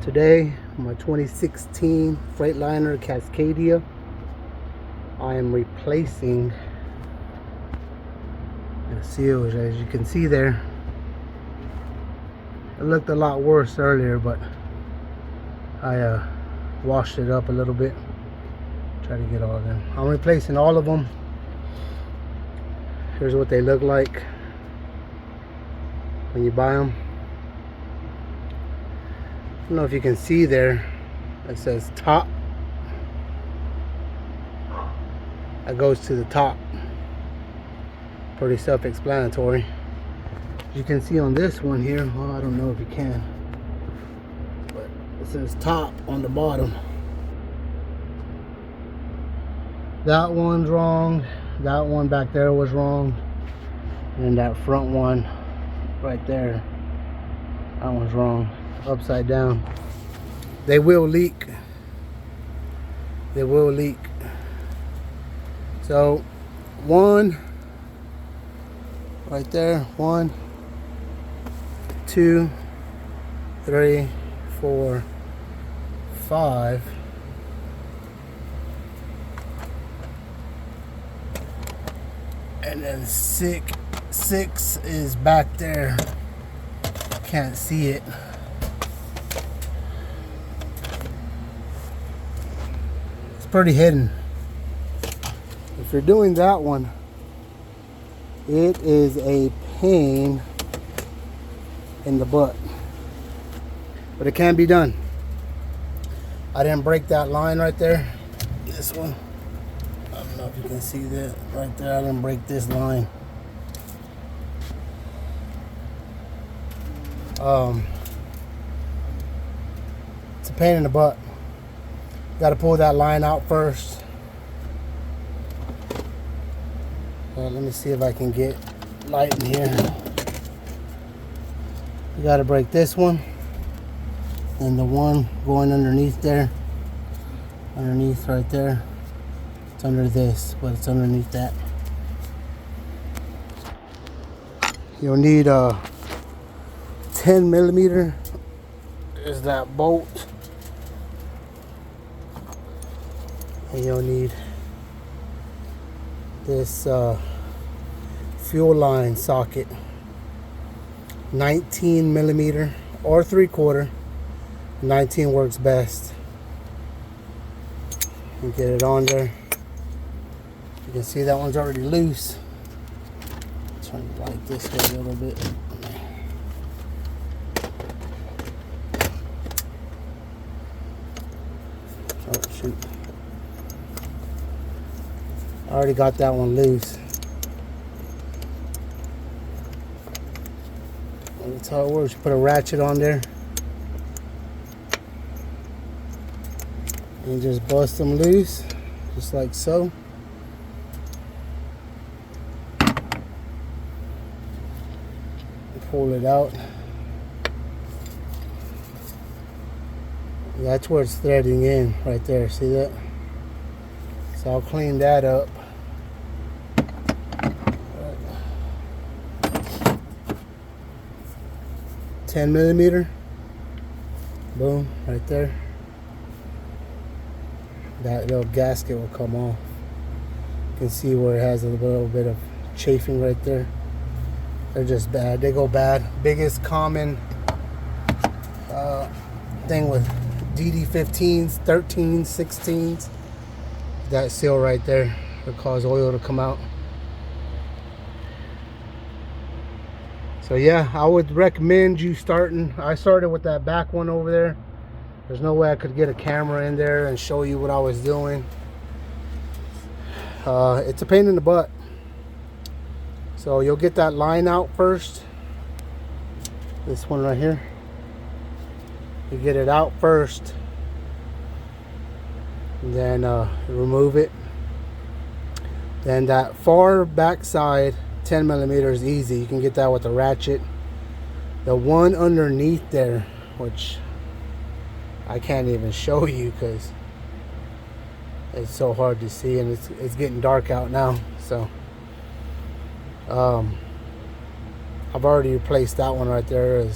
Today, my 2016 Freightliner Cascadia, I am replacing the seals. As you can see there, it looked a lot worse earlier, but I washed it up a little bit. Try to get all of them. I'm replacing all of them. Here's what they look like when you buy them. I don't know if you can see there, it says top. That goes to the top. Pretty self-explanatory. You can see on this one here, well, I don't know if you can, but it says top on the bottom. That one's wrong. That one back there was wrong. And that front one right there, that one's wrong. Upside down. They will leak. They will leak. So one right there, 1, 2, 3, 4, 5. And then six is back there. Can't see it. It's pretty hidden. If you're doing that one, it is a pain in the butt, but it can be done. I didn't break that line right there. This one, I don't know if you can see that right there. I didn't break this line. It's a pain in the butt. Got to pull that line out first. Let me see if I can get light in here. You got to break this one and the one going underneath there. Underneath right there. It's under this, but it's underneath that. You'll need a 10 millimeter is that bolt. And you'll need this fuel line socket, 19 millimeter or 3/4. 19 works best. And get it on there. You can see that one's already loose. Turn the light this way a little bit. Oh shoot. I already got that one loose. That's how it works. You put a ratchet on there and just bust them loose, just like so. Pull it out. That's where it's threading in right there. See that? So I'll clean that up. 10 millimeter. Boom, right there. That little gasket will come off. You can see where it has a little bit of chafing right there. They're just bad. They go bad. Biggest common thing with DD15s, 13s, 16s. That seal right there will cause oil to come out. So yeah, I would recommend you starting. I started with that back one over there. There's no way I could get a camera in there and show you what I was doing. It's a pain in the butt. So you'll get that line out first. This one right here. You get it out first. And then remove it. Then that far back side, 10 millimeter is easy. You can get that with a ratchet. The one underneath there, which I can't even show you because it's so hard to see, and it's getting dark out now. So I've already replaced that one right there.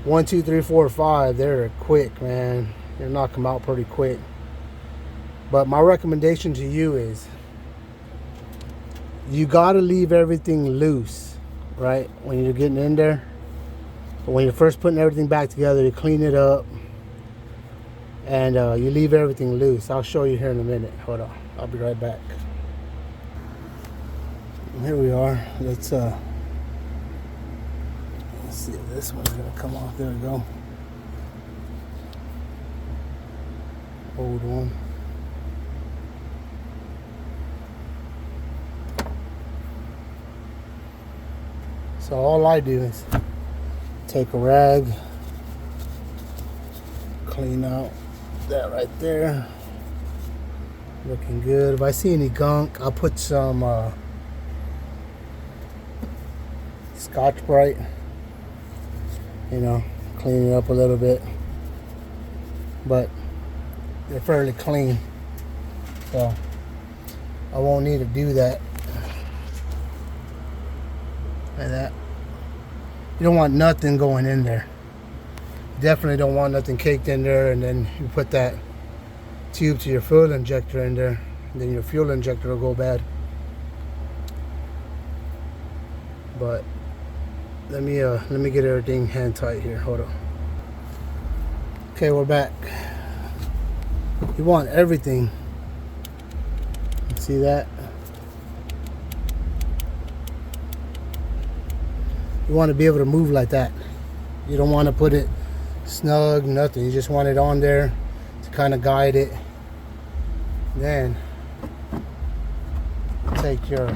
1, 2, 3, 4, 5, they're quick, man. They knock them out pretty quick. But my recommendation to you is you gotta leave everything loose, right? When you're getting in there. But when you're first putting everything back together, you clean it up and you leave everything loose. I'll show you here in a minute. Hold on, I'll be right back. Here we are. Let's see if this one's gonna come off. There we go. Hold on. So all I do is take a rag, clean out that right there. Looking good. If I see any gunk, I'll put some Scotch-Brite, you know, clean it up a little bit. But they're fairly clean, so I won't need to do that. Like that. You don't want nothing going in there. Definitely don't want nothing caked in there, and then you put that tube to your fuel injector in there, and then your fuel injector will go bad. But let me get everything hand tight here. Hold on. Okay, we're back. You want everything. See that? You want to be able to move like that. You don't want to put it snug, nothing. You just want it on there to kind of guide it. Then take your,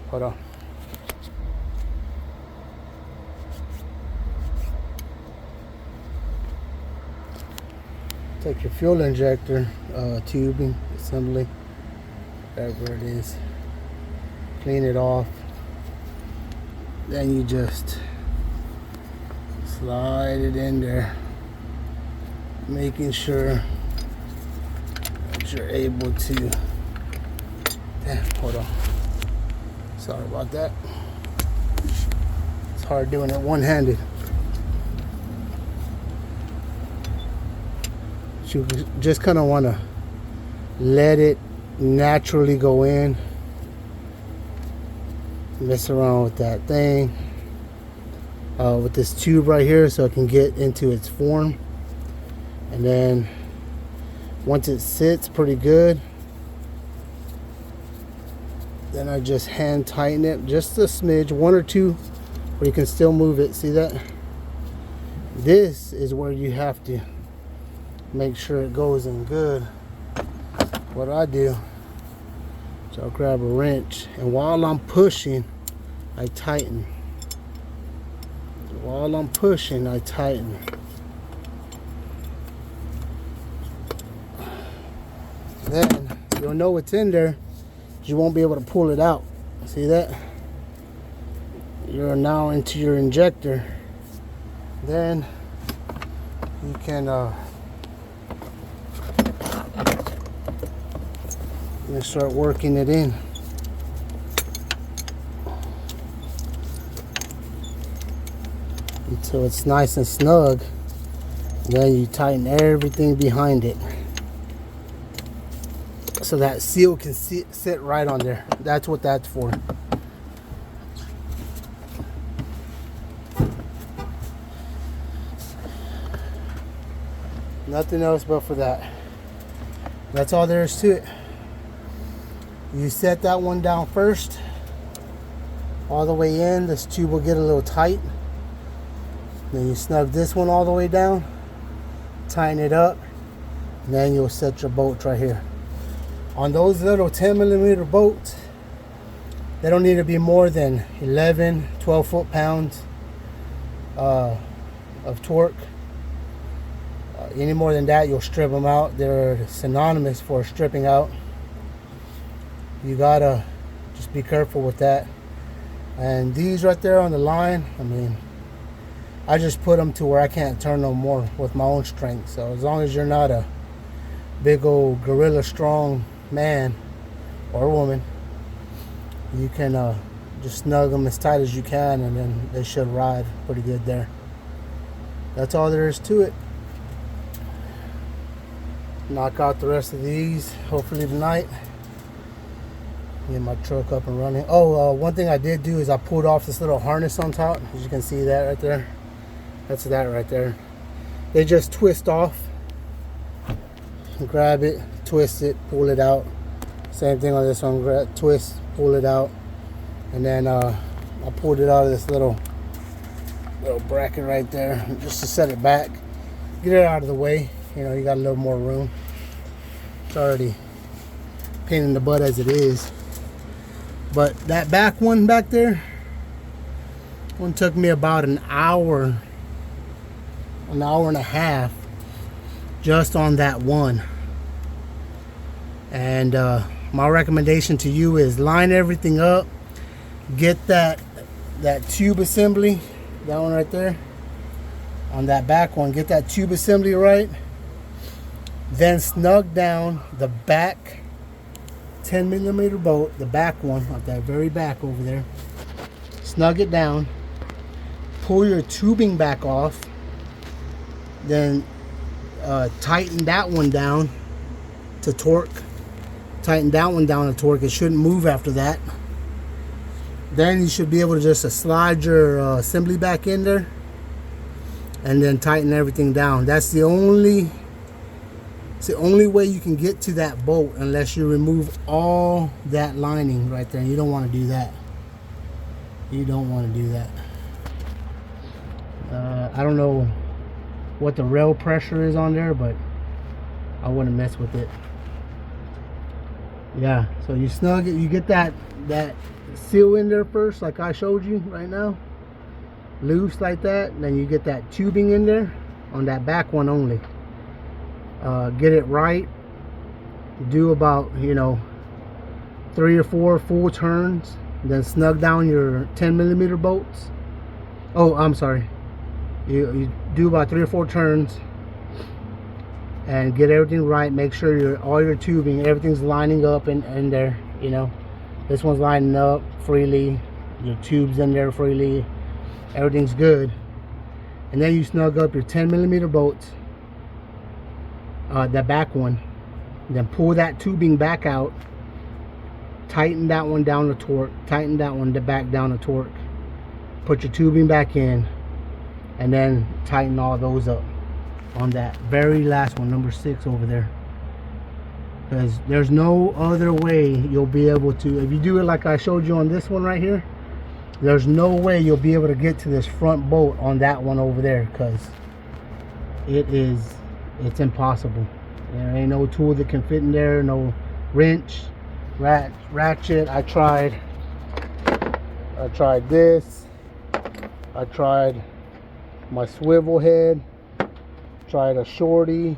hold on. Take your fuel injector tubing assembly, whatever it is, clean it off. Then you just slide it in there, making sure that you're able to. Damn, hold on. Sorry about that. It's hard doing it one-handed. You just kind of want to let it naturally go in. Mess around with that thing, with this tube right here, so it can get into its form. And then once it sits pretty good, then I just hand tighten it just a smidge, 1 or 2, where you can still move it. See that? This is where you have to make sure it goes in good. What I do, so I'll grab a wrench, and while I'm pushing, I tighten. While I'm pushing, I tighten. Then you'll know what's in there. You won't be able to pull it out. See that? You're now into your injector. Then you can and start working it in. Until it's nice and snug. Then you tighten everything behind it, so that seal can sit right on there. That's what that's for. Nothing else but for that. That's all there is to it. You set that one down first, all the way in. This tube will get a little tight. Then you snug this one all the way down, tighten it up, and then you'll set your bolts right here. On those little 10mm bolts, they don't need to be more than 11, 12 foot-pounds of torque. Any more than that, you'll strip them out. They're synonymous for stripping out. You gotta just be careful with that. And these right there on the line, I mean, I just put them to where I can't turn no more with my own strength. So as long as you're not a big old gorilla strong man or woman, you can just snug them as tight as you can, and then they should ride pretty good there. That's all there is to it. Knock out the rest of these hopefully tonight. Get my truck up and running. Oh, one thing I did do is I pulled off this little harness on top. As you can see that right there. That's that right there. They just twist off. Grab it, twist it, pull it out. Same thing on this one. Grab, twist, pull it out. And then I pulled it out of this little bracket right there just to set it back. Get it out of the way. You know, you got a little more room. It's already pain in the butt as it is. But that back one back there, one took me about an hour and a half just on that one. And my recommendation to you is line everything up. Get that tube assembly, that one right there, on that back one. Get that tube assembly right. Then snug down the back 10mm bolt, the back one, at that very back over there. Snug it down. Pull your tubing back off. Then tighten that one down to torque. Tighten that one down to torque. It shouldn't move after that. Then you should be able to just slide your assembly back in there and then tighten everything down. That's the only way you can get to that bolt, unless you remove all that lining right there. You don't want to do that. You don't want to do that. I don't know what the rail pressure is on there, but I wouldn't mess with it. Yeah, so you snug it, you get that seal in there first, like I showed you right now, loose like that. And then you get that tubing in there on that back one only. Get it right. Do about, you know, 3 or 4 full turns. Then snug down your 10mm bolts. Oh, I'm sorry. You do about 3 or 4 turns and get everything right. Make sure all your tubing, everything's lining up in there. You know, this one's lining up freely. Your tubes in there freely. Everything's good. And then you snug up your 10mm bolts. The back one. Then pull that tubing back out. Tighten that one down to torque. Tighten that one back down to torque. Put your tubing back in. And then tighten all those up on that very last one, number 6 over there. Because there's no other way you'll be able to, if you do it like I showed you on this one right here, there's no way you'll be able to get to this front bolt on that one over there, because it's impossible. There ain't no tool that can fit in there, no wrench, ratchet. I tried this, I tried my swivel head, tried a shorty,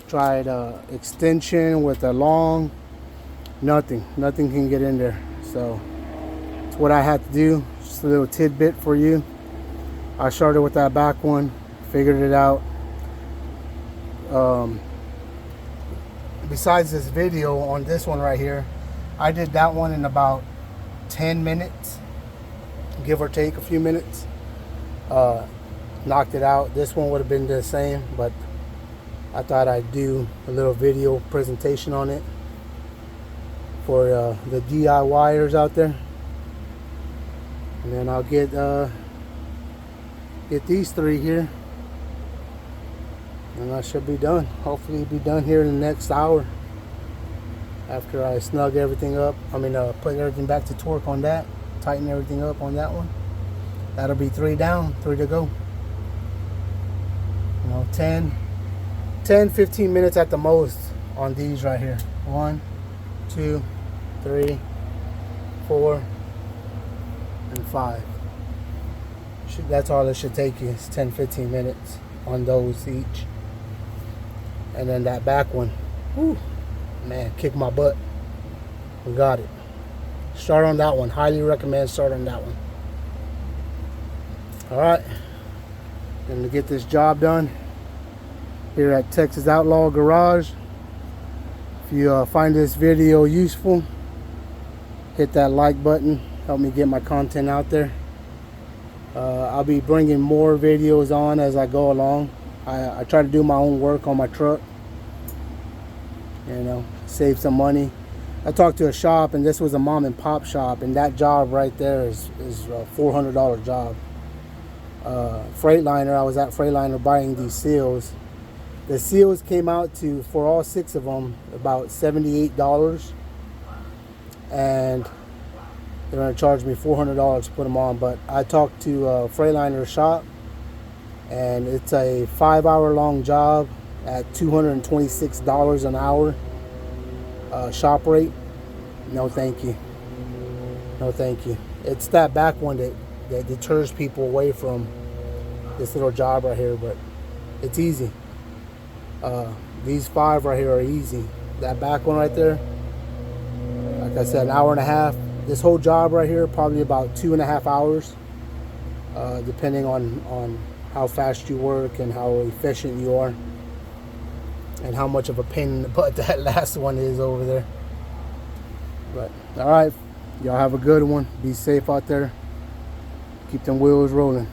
tried a extension with a long, nothing can get in there. So it's what I had to do. Just a little tidbit for you. I started with that back one, figured it out. Besides this video on this one right here, I did that one in about 10 minutes, give or take a few minutes. Knocked it out. This one would have been the same, but I thought I'd do a little video presentation on it for the DIYers out there. And then I'll get these 3 here, and I should be done. Hopefully it'll be done here in the next hour, after I snug everything up. I mean, put everything back to torque on that, tighten everything up on that one. That'll be 3 down, 3 to go. You know, 10-15 minutes at the most on these right here. 1, 2, 3, 4, and 5. That's all it should take you, is 10-15 minutes on those each. And then that back one, whew, man, kick my butt. We got it. Start on that one. Highly recommend start on that one. Alright, going to get this job done here at Texas Outlaw Garage. If you find this video useful, hit that like button, help me get my content out there. I'll be bringing more videos on as I go along. I try to do my own work on my truck, you know, save some money. I talked to a shop, and this was a mom and pop shop, and that job right there is a $400 job. Freightliner, I was at Freightliner buying these seals. The seals came out to, for all 6 of them, about $78, and they're going to charge me $400 to put them on. But I talked to Freightliner shop, and it's a 5-hour long job at $226 an hour. Shop rate. No thank you. No thank you. It's that back one that deters people away from this little job right here, but it's easy. These 5 right here are easy. That back one right there, like I said, an hour and a half. This whole job right here, probably about 2.5 hours, depending on how fast you work and how efficient you are, and how much of a pain in the butt that last one is over there. But all right, y'all have a good one. Be safe out there. Keep them wheels rolling.